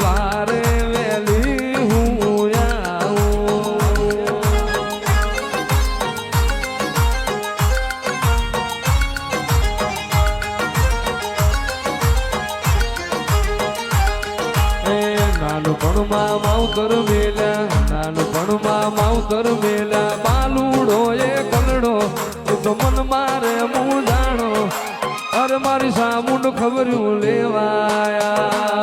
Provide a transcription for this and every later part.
સવારે વેલી હું આવું નાનપણમાં માવતર મેલ્યા નાનપણમાં માવતર મેલ્યા બાલુડો એ કલડો એ તો મન મારે હું જાણો અરે મારી સામુંડ ખબર્યું લેવાયા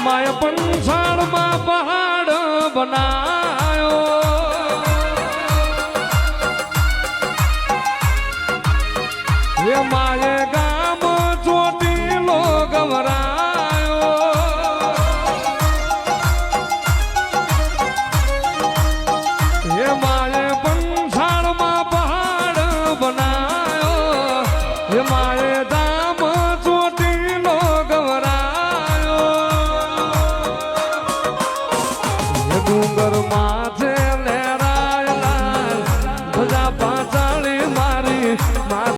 માય પંસાળમાં પહાડ બનાયો હે માય ગામ ચોટીલો ગવરાયો હે માય પંસાળમાં પહાડ બનાયો હે માય ગામ ચોટીલો ગવરાયો ડુંગર માં